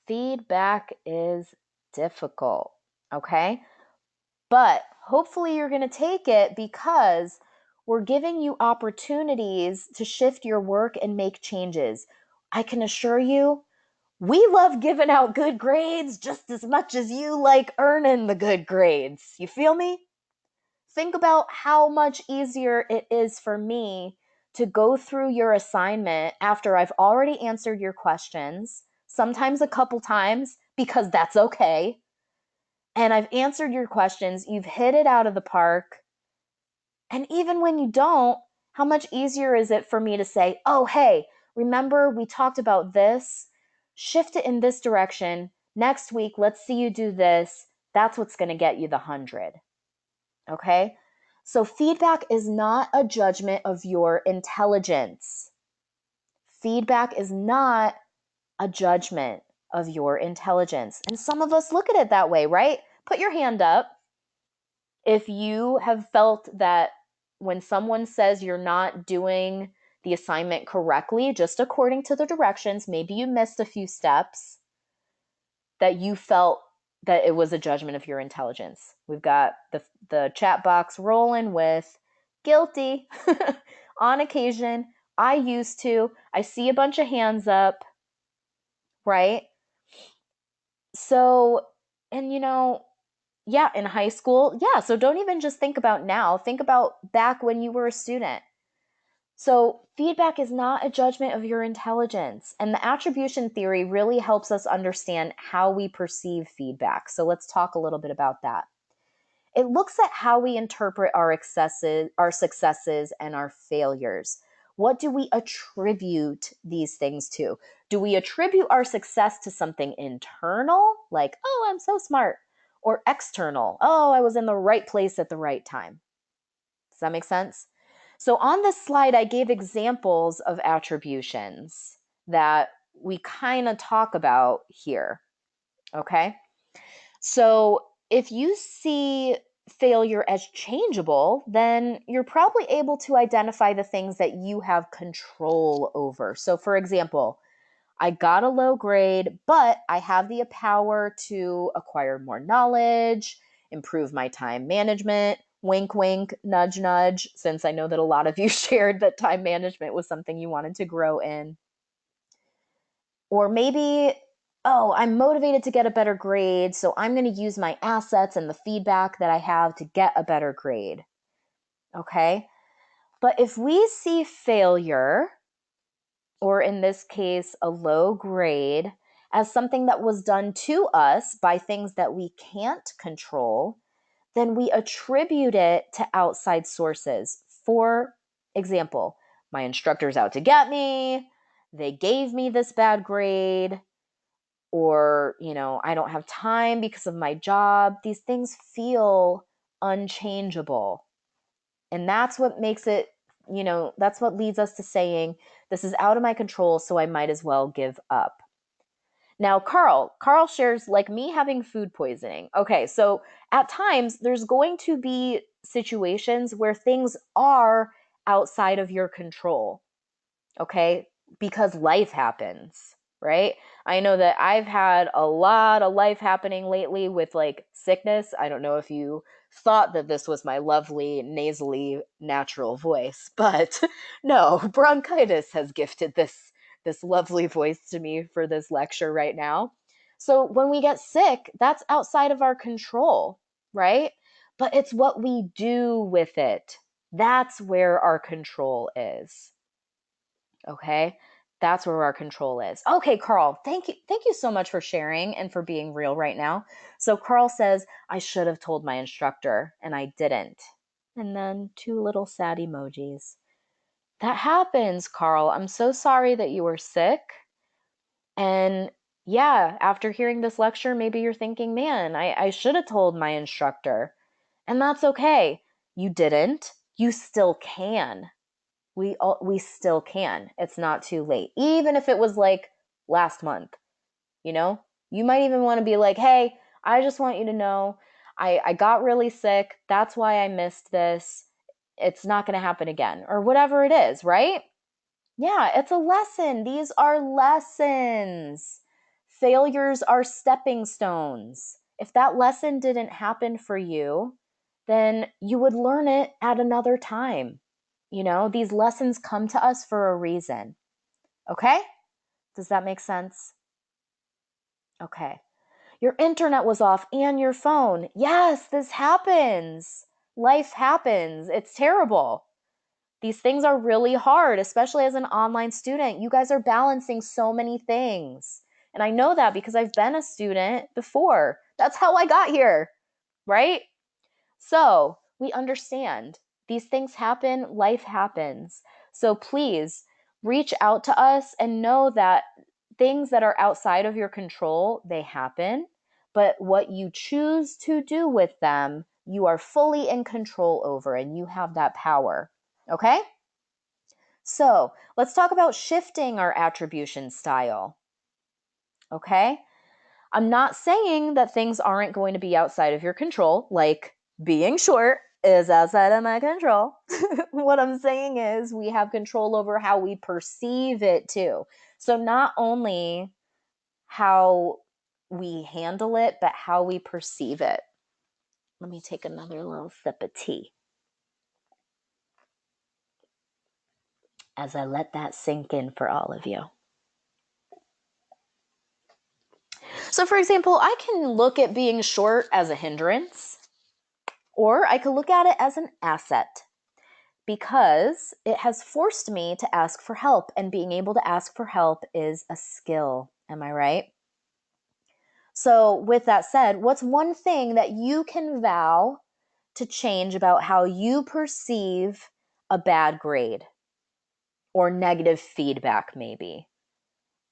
Feedback is difficult, okay? But hopefully you're going to take it because we're giving you opportunities to shift your work and make changes. I can assure you, we love giving out good grades just as much as you like earning the good grades. You feel me? Think about how much easier it is for me to go through your assignment after I've already answered your questions, sometimes a couple times, because that's okay. And I've answered your questions, you've hit it out of the park. And even when you don't, how much easier is it for me to say, oh, hey, remember we talked about this? Shift it in this direction. Next week, let's see you do this. That's what's going to get you the 100. Okay? So feedback is not a judgment of your intelligence. Feedback is not a judgment of your intelligence. And some of us look at it that way, right? Put your hand up if you have felt that when someone says you're not doing the assignment correctly, just according to the directions, maybe you missed a few steps, that you felt that it was a judgment of your intelligence. We've got the chat box rolling with guilty on occasion. I used to. I see a bunch of hands up, right? So, and yeah, in high school, yeah. So don't even just think about now. Think about back when you were a student. So, feedback is not a judgment of your intelligence. And the attribution theory really helps us understand how we perceive feedback. So, let's talk a little bit about that. It looks at how we interpret our successes, and our failures. What do we attribute these things to? Do we attribute our success to something internal, like, oh, I'm so smart, or external, oh, I was in the right place at the right time? Does that make sense? So on this slide, I gave examples of attributions that we kind of talk about here. Okay. So if you see failure as changeable, then you're probably able to identify the things that you have control over. So, for example, I got a low grade, but I have the power to acquire more knowledge, improve my time management. Wink, wink, nudge, nudge, since I know that a lot of you shared that time management was something you wanted to grow in. Or maybe, oh, I'm motivated to get a better grade, so I'm going to use my assets and the feedback that I have to get a better grade. Okay? But if we see failure, or in this case, a low grade, as something that was done to us by things that we can't control, then we attribute it to outside sources. For example, my instructor's out to get me, they gave me this bad grade, or, I don't have time because of my job. These things feel unchangeable. And that's what makes it, that's what leads us to saying, this is out of my control, so I might as well give up. Now, Carl shares, like me having food poisoning. Okay, so at times there's going to be situations where things are outside of your control. Okay, because life happens, right? I know that I've had a lot of life happening lately with like sickness. I don't know if you thought that this was my lovely nasally natural voice, but no, bronchitis has gifted this lovely voice to me for this lecture right now. So when we get sick, that's outside of our control, right? But it's what we do with it. That's where our control is. Okay. That's where our control is. Okay, Carl, thank you. Thank you so much for sharing and for being real right now. So Carl says, I should have told my instructor and I didn't. And then two little sad emojis. That happens, Carl. I'm so sorry that you were sick. And yeah, after hearing this lecture, maybe you're thinking, man, I should have told my instructor. And that's okay. You didn't. You still can. We still can. It's not too late. Even if it was like last month, you know? You might even want to be like, "Hey, I just want you to know I got really sick. That's why I missed this. It's not going to happen again." Or whatever it is, right? Yeah, it's a lesson. These are lessons. Failures are stepping stones. If that lesson didn't happen for you, then you would learn it at another time. These lessons come to us for a reason. Okay? Does that make sense? Okay. Your internet was off and your phone. Yes, this happens. Life happens. It's terrible. These things are really hard, especially as an online student. You guys are balancing so many things. And I know that because I've been a student before. That's how I got here, right? So we understand these things happen, life happens. So please reach out to us and know that things that are outside of your control, they happen. But what you choose to do with them, you are fully in control over and you have that power. Okay? So let's talk about shifting our attribution style. Okay? I'm not saying that things aren't going to be outside of your control, like being short is outside of my control. What I'm saying is we have control over how we perceive it too. So not only how we handle it, but how we perceive it. Let me take another little sip of tea as I let that sink in for all of you. So, for example, I can look at being short as a hindrance, or I could look at it as an asset because it has forced me to ask for help, and being able to ask for help is a skill. Am I right? So, with that said, what's one thing that you can vow to change about how you perceive a bad grade or negative feedback, maybe,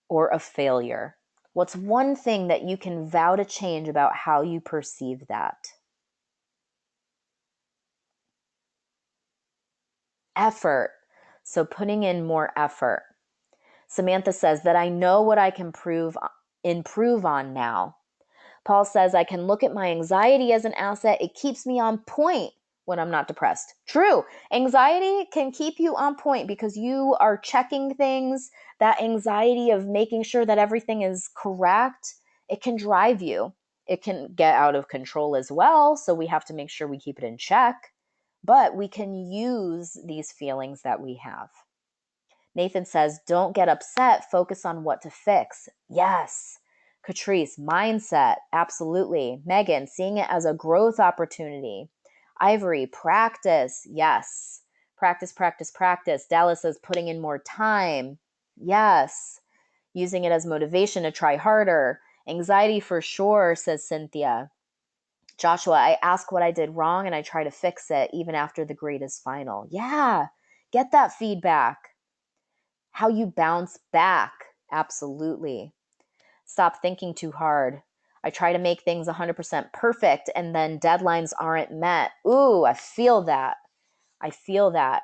or a failure? What's one thing that you can vow to change about how you perceive that? Effort. So putting in more effort. Samantha says that I know what I can improve on now. Paul says I can look at my anxiety as an asset. It keeps me on point when I'm not depressed. True. Anxiety can keep you on point because you are checking things. That anxiety of making sure that everything is correct, it can drive you. It can get out of control as well. So we have to make sure we keep it in check. But we can use these feelings that we have. Nathan says, don't get upset, focus on what to fix. Yes. Catrice, mindset, absolutely. Megan, seeing it as a growth opportunity. Ivory, practice, yes. Practice, practice, practice. Dallas says, putting in more time. Yes. Using it as motivation to try harder. Anxiety for sure, says Cynthia. Joshua, I ask what I did wrong and I try to fix it even after the grade is final. Yeah, get that feedback. How you bounce back. Absolutely. Stop thinking too hard. I try to make things 100% perfect and then deadlines aren't met. Ooh, I feel that. I feel that.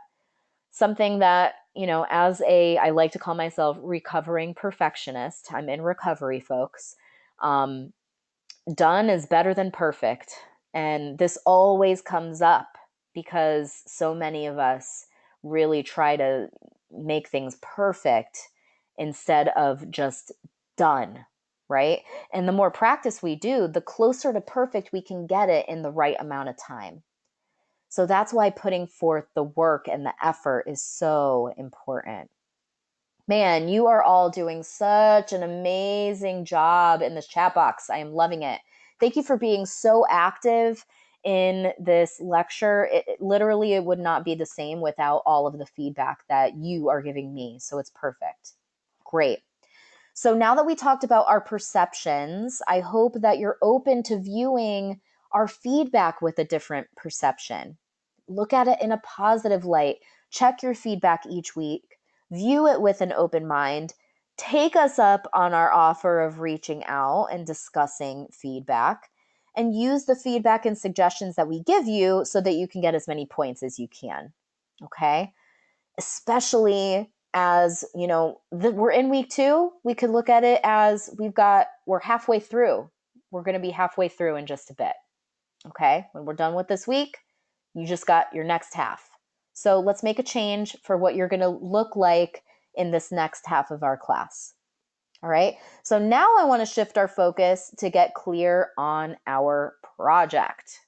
Something that, I like to call myself recovering perfectionist. I'm in recovery, folks. Done is better than perfect. And this always comes up because so many of us really try to make things perfect instead of just done, right? And the more practice we do, the closer to perfect we can get it in the right amount of time. So that's why putting forth the work and the effort is so important. Man, you are all doing such an amazing job in this chat box. I am loving it. Thank you for being so active in this lecture. Literally, it would not be the same without all of the feedback that you are giving me. So it's perfect. Great. So now that we talked about our perceptions, I hope that you're open to viewing our feedback with a different perception. Look at it in a positive light. Check your feedback each week. View it with an open mind. Take us up on our offer of reaching out and discussing feedback. And use the feedback and suggestions that we give you so that you can get as many points as you can. Okay? Especially as, we're in week 2, we could look at it as we're halfway through. We're going to be halfway through in just a bit. Okay? When we're done with this week, you just got your next half. So let's make a change for what you're going to look like in this next half of our class. All right. So now I want to shift our focus to get clear on our project.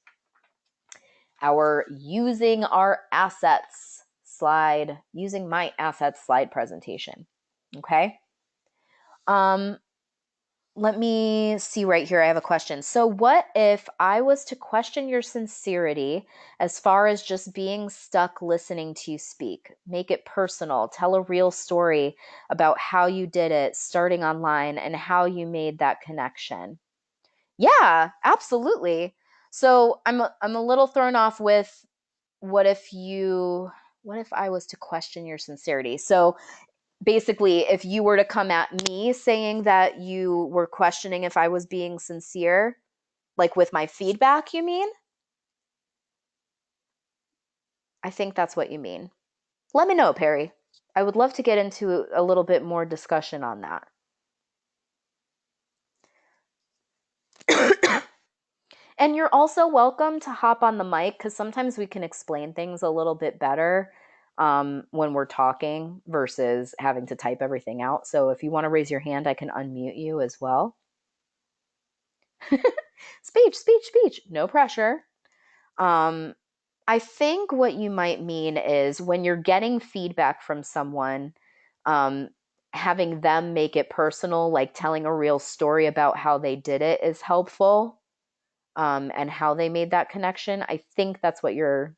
Our using our assets slide, using my assets slide presentation. Okay. Let me see right here. I have a question. So what if I was to question your sincerity as far as just being stuck listening to you speak? Make it personal. Tell a real story about how you did it starting online and how you made that connection. Yeah, absolutely. So I'm a little thrown off with what if I was to question your sincerity? So basically, if you were to come at me saying that you were questioning if I was being sincere, like with my feedback, you mean? I think that's what you mean. Let me know, Perry. I would love to get into a little bit more discussion on that. And you're also welcome to hop on the mic because sometimes we can explain things a little bit better when we're talking versus having to type everything out. So if you want to raise your hand, I can unmute you as well. Speech, speech, speech. No pressure. I think what you might mean is when you're getting feedback from someone, um, having them make it personal, like telling a real story about how they did it is helpful, and how they made that connection. I think that's what you're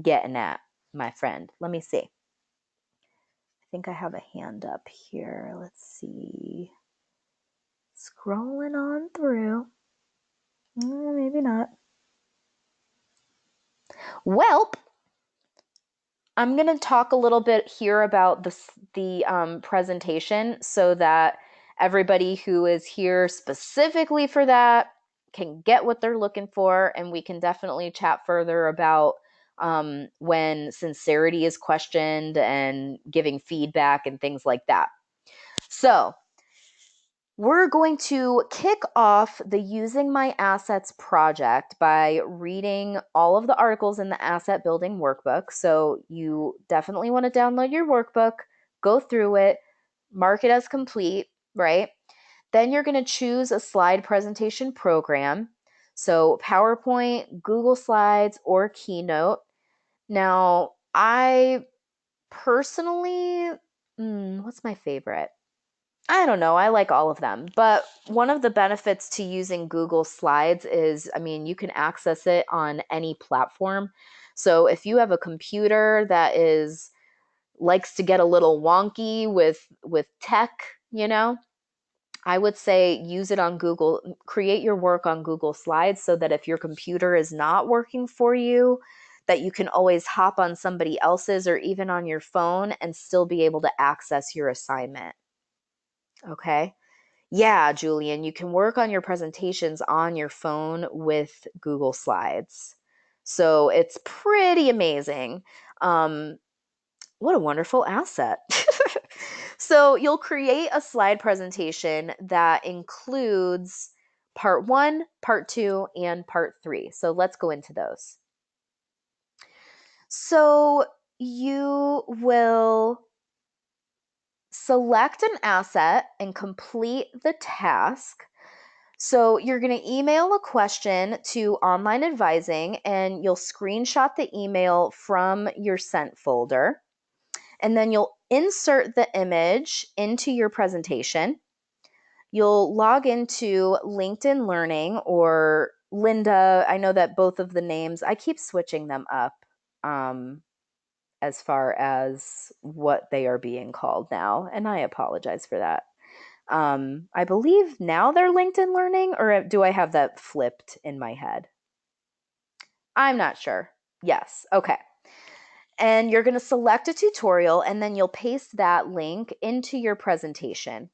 getting at, my friend. Let me see. I think I have a hand up here. Let's see. Scrolling on through. Maybe not. Welp, I'm going to talk a little bit here about the presentation so that everybody who is here specifically for that can get what they're looking for, and we can definitely chat further about when sincerity is questioned and giving feedback and things like that. So we're going to kick off the Using My Assets project by reading all of the articles in the Asset Building Workbook. So you definitely want to download your workbook, go through it, mark it as complete, right? Then you're going to choose a slide presentation program. So PowerPoint, Google Slides, or Keynote. Now, I personally, what's my favorite? I don't know. I like all of them. But one of the benefits to using Google Slides is, I mean, you can access it on any platform. So if you have a computer that is likes to get a little wonky with tech, I would say use it on Google, create your work on Google Slides so that if your computer is not working for you, that you can always hop on somebody else's or even on your phone and still be able to access your assignment. Okay? Yeah, Julian, you can work on your presentations on your phone with Google Slides. So it's pretty amazing. What a wonderful asset. So you'll create a slide presentation that includes part 1, part 2, and part 3. So let's go into those. So you will select an asset and complete the task. So you're going to email a question to Online Advising, and you'll screenshot the email from your sent folder. And then you'll insert the image into your presentation. You'll log into LinkedIn Learning or Linda. I know that both of the names, I keep switching them up as far as what they are being called now, and I apologize for that. I believe now they're LinkedIn Learning, or do I have that flipped in my head? I'm not sure. Yes. Okay. And you're going to select a tutorial and then you'll paste that link into your presentation.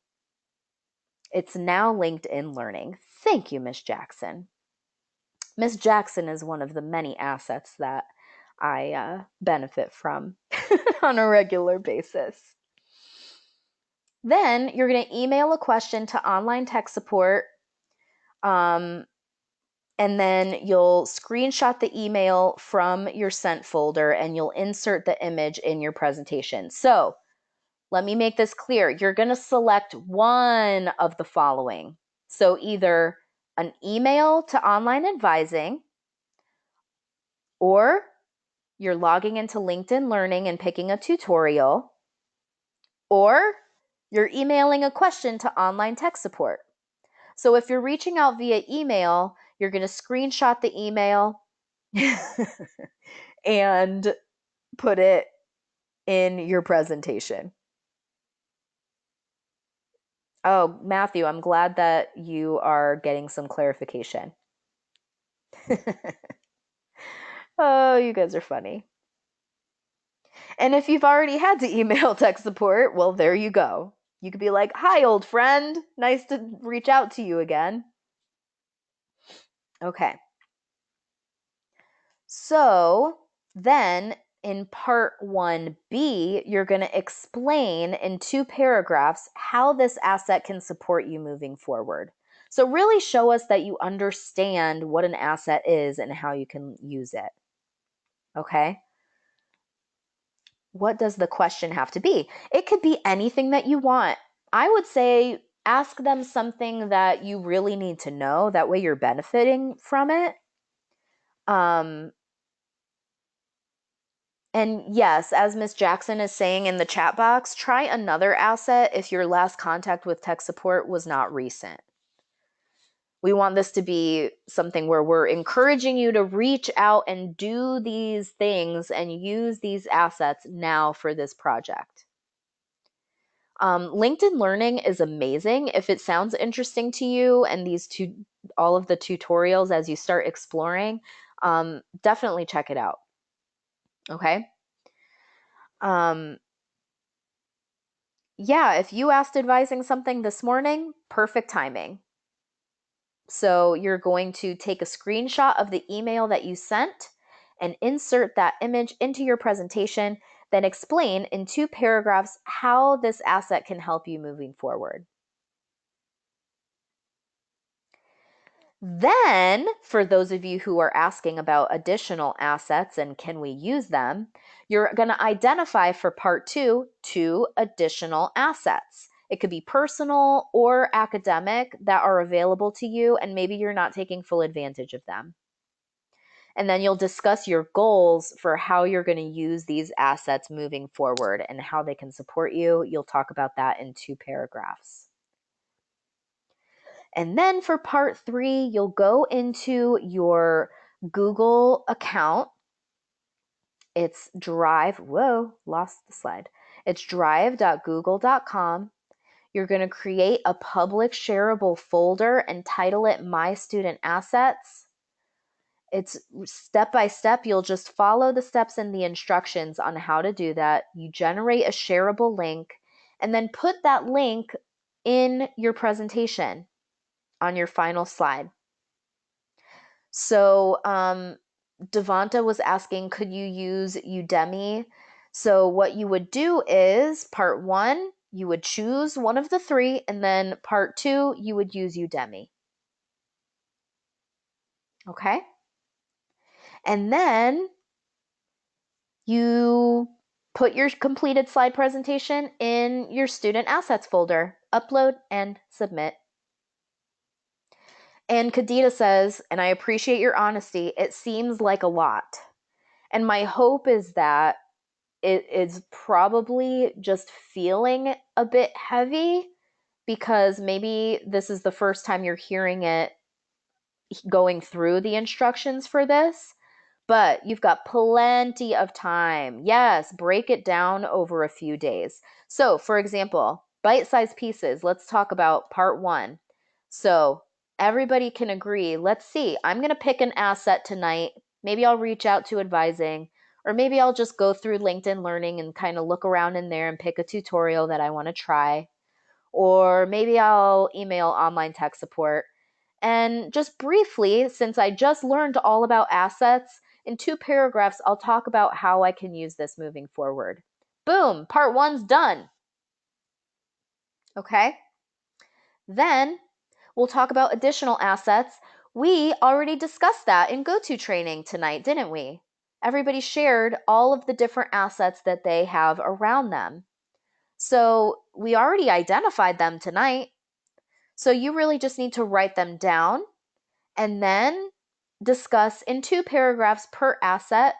It's now LinkedIn Learning. Thank you, Miss Jackson. Miss Jackson is one of the many assets that I benefit from on a regular basis. Then you're going to email a question to online tech support, and then you'll screenshot the email from your sent folder and you'll insert the image in your presentation. So let me make this clear. You're going to select one of the following. So either an email to Online Advising, or you're logging into LinkedIn Learning and picking a tutorial, or you're emailing a question to Online Tech Support. So if you're reaching out via email, you're going to screenshot the email and put it in your presentation. Oh, Matthew, I'm glad that you are getting some clarification. Oh, you guys are funny. And if you've already had to email tech support, well, there you go. You could be like, "Hi, old friend. Nice to reach out to you again." Okay. So then in part 1B, you're going to explain in 2 paragraphs how this asset can support you moving forward. So really show us that you understand what an asset is and how you can use it. Okay? What does the question have to be? It could be anything that you want. I would say ask them something that you really need to know. That way you're benefiting from it. And yes, as Miss Jackson is saying in the chat box, try another asset if your last contact with tech support was not recent. We want this to be something where we're encouraging you to reach out and do these things and use these assets now for this project. LinkedIn Learning is amazing. If it sounds interesting to you and all of the tutorials as you start exploring, definitely check it out. Okay. Yeah, if you asked advising something this morning, perfect timing. So you're going to take a screenshot of the email that you sent and insert that image into your presentation, then explain in 2 paragraphs how this asset can help you moving forward. Then, for those of you who are asking about additional assets and can we use them, you're going to identify for part 2 additional assets. It could be personal or academic that are available to you, and maybe you're not taking full advantage of them. And then you'll discuss your goals for how you're going to use these assets moving forward and how they can support you. You'll talk about that in 2 paragraphs. And then for part 3, you'll go into your Google account. It's Drive. Whoa, lost the slide. It's drive.google.com. You're going to create a public shareable folder and title it My Student Assets. It's step by step. You'll just follow the steps and the instructions on how to do that. You generate a shareable link and then put that link in your presentation on your final slide. So Devonta was asking, could you use Udemy? So what you would do is part 1, you would choose one of the 3, and then part 2, you would use Udemy. Okay? And then you put your completed slide presentation in your student assets folder, upload and submit. And Kadita says, and I appreciate your honesty, it seems like a lot. And my hope is that it is probably just feeling a bit heavy because maybe this is the first time you're hearing it going through the instructions for this, but you've got plenty of time. Yes, break it down over a few days. So, for example, bite-sized pieces. Let's talk about part 1. So, everybody can agree. Let's see. I'm going to pick an asset tonight. Maybe I'll reach out to advising, or maybe I'll just go through LinkedIn Learning and kind of look around in there and pick a tutorial that I want to try. Or maybe I'll email online tech support. And just briefly, since I just learned all about assets, in 2 paragraphs, I'll talk about how I can use this moving forward. Boom, part 1's done. Okay? Then we'll talk about additional assets. We already discussed that in GoToTraining tonight, didn't we? Everybody shared all of the different assets that they have around them. So we already identified them tonight. So you really just need to write them down and then discuss in 2 paragraphs per asset,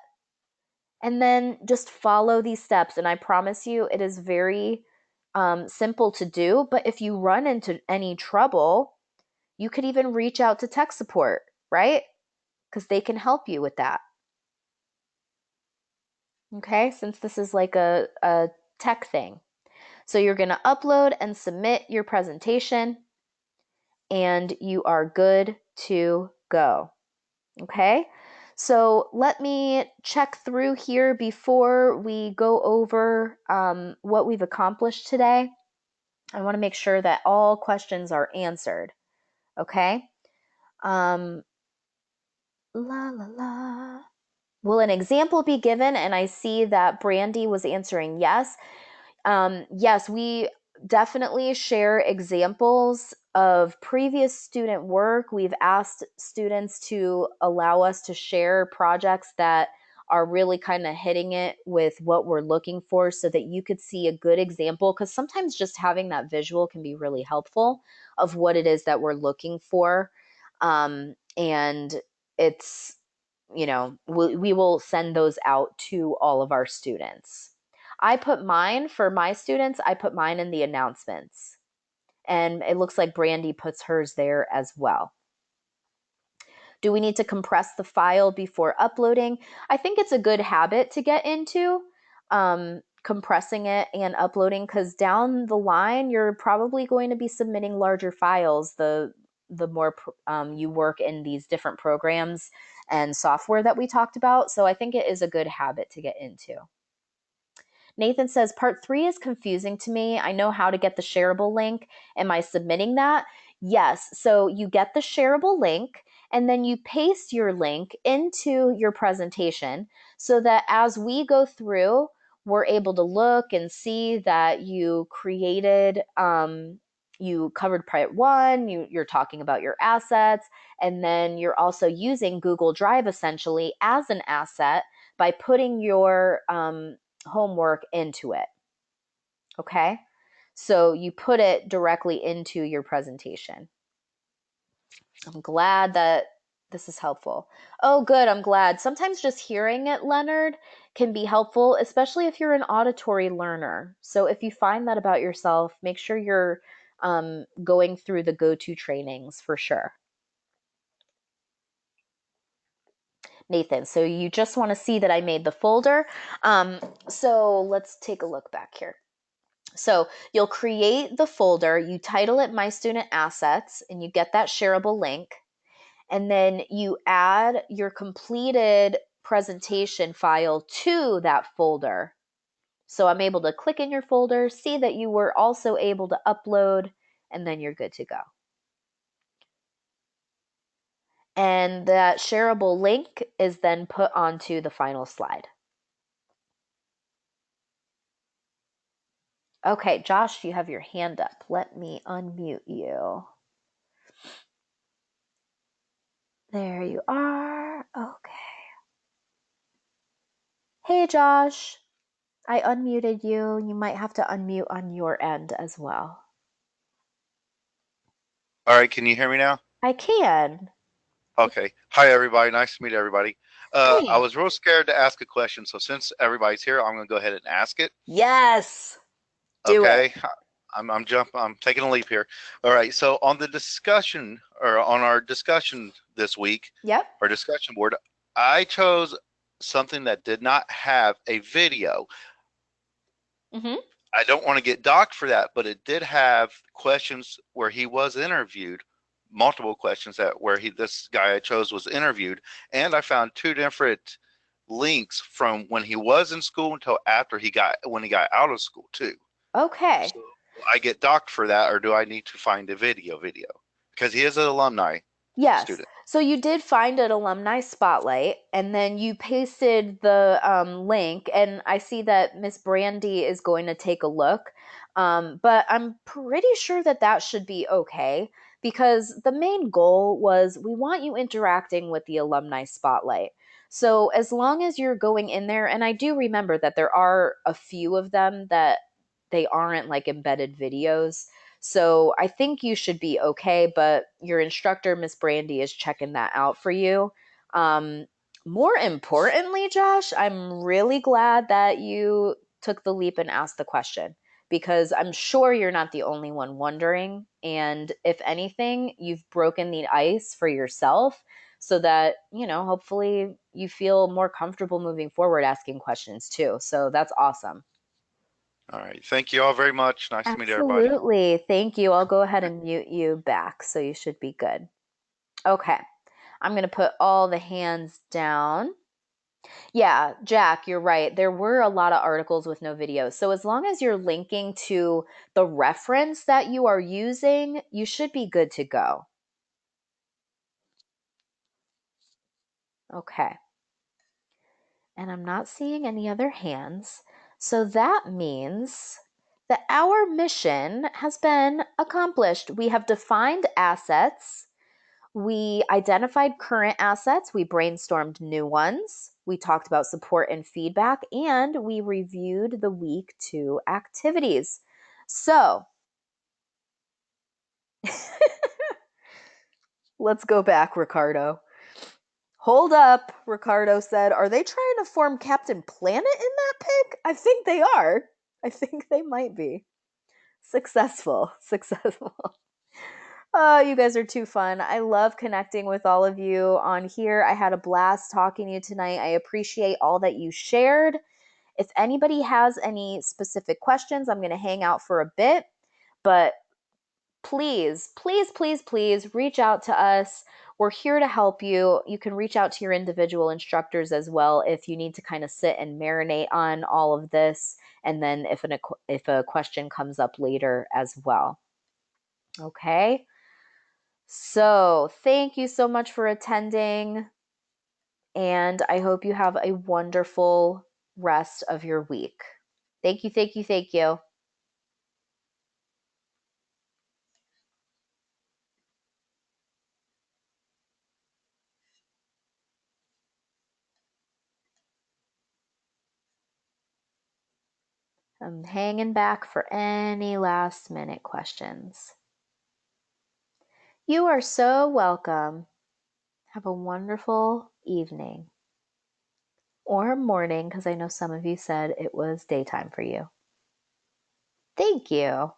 and then just follow these steps. And I promise you, it is very simple to do. But if you run into any trouble, you could even reach out to tech support, right? Because they can help you with that. Okay, since this is like a tech thing. So you're going to upload and submit your presentation, and you are good to go. Okay, so let me check through here before we go over what we've accomplished today. I want to make sure that all questions are answered. Okay. La la la. Will an example be given? And I see that Brandy was answering yes. Yes, we definitely share examples of previous student work, we've asked students to allow us to share projects that are really kind of hitting it with what we're looking for so that you could see a good example. Because sometimes just having that visual can be really helpful of what it is that we're looking for. And it's, we will send those out to all of our students. For my students, I put mine in the announcements. And it looks like Brandy puts hers there as well. Do we need to compress the file before uploading? I think it's a good habit to get into, compressing it and uploading, because down the line, you're probably going to be submitting larger files the more you work in these different programs and software that we talked about. So I think it is a good habit to get into. Nathan says, part 3 is confusing to me. I know how to get the shareable link. Am I submitting that? Yes. So you get the shareable link and then you paste your link into your presentation so that as we go through, we're able to look and see that you created, you covered part 1, you're talking about your assets, and then you're also using Google Drive essentially as an asset by putting your homework into it. Okay? So you put it directly into your presentation. I'm glad that this is helpful. Oh, good. I'm glad. Sometimes just hearing it, Leonard, can be helpful, especially if you're an auditory learner. So if you find that about yourself, make sure you're going through the go-to trainings for sure. Nathan, so you just want to see that I made the folder. So let's take a look back here. So you'll create the folder, you title it My Student Assets, and you get that shareable link. And then you add your completed presentation file to that folder. So I'm able to click in your folder, see that you were also able to upload, and then you're good to go. And that shareable link is then put onto the final slide. Okay, Josh, you have your hand up. Let me unmute you. There you are. Okay. Hey, Josh. I unmuted you. You might have to unmute on your end as well. All right, can you hear me now? I can. Okay. Hi, everybody. Nice to meet everybody. I Hey. was real scared to ask a question, so since everybody's here, I'm going to go ahead and ask it. Yes. Do it. Okay. I'm taking a leap here. All right. So on the discussion or on our discussion this week, Yep. our discussion board, I chose something that did not have a video. Mm-hmm. I don't want to get docked for that, but it did have questions where he was interviewed, multiple questions that where this guy I chose was interviewed, and I found two different links from when he was in school until after when he got out of school too. Okay. So do I get docked for that, or do I need to find a video? Because he is an alumni Yes. student. So you did find an alumni spotlight, and then you pasted the link, and I see that Miss Brandy is going to take a look. But I'm pretty sure that that should be okay because the main goal was we want you interacting with the alumni spotlight. So as long as you're going in there, and I do remember that there are a few of them that they aren't like embedded videos. So I think you should be okay, but your instructor, Miss Brandy, is checking that out for you. Um, More importantly, Josh, I'm really glad that you took the leap and asked the question because I'm sure you're not the only one wondering. And if anything, you've broken the ice for yourself so that, hopefully you feel more comfortable moving forward asking questions too. So that's awesome. All right. Thank you all very much. Nice to meet everybody. Absolutely. Thank you. I'll go ahead and mute you back so you should be good. Okay. I'm going to put all the hands down. Yeah, Jack, you're right. There were a lot of articles with no videos. So as long as you're linking to the reference that you are using, you should be good to go. Okay. And I'm not seeing any other hands. So that means that our mission has been accomplished. We have defined assets. We identified current assets. We brainstormed new ones. We talked about support and feedback, and we reviewed the week 2 activities. So let's go back, Ricardo. Hold up, Ricardo said. Are they trying to form Captain Planet in that pic? I think they are. I think they might be. Successful. Successful. Oh, you guys are too fun. I love connecting with all of you on here. I had a blast talking to you tonight. I appreciate all that you shared. If anybody has any specific questions, I'm going to hang out for a bit, but please, please, please, please reach out to us. We're here to help you. You can reach out to your individual instructors as well if you need to kind of sit and marinate on all of this. And then if a question comes up later as well. Okay. So thank you so much for attending. And I hope you have a wonderful rest of your week. Thank you, thank you, thank you. I'm hanging back for any last minute questions. You are so welcome. Have a wonderful evening or morning, because I know some of you said it was daytime for you. Thank you.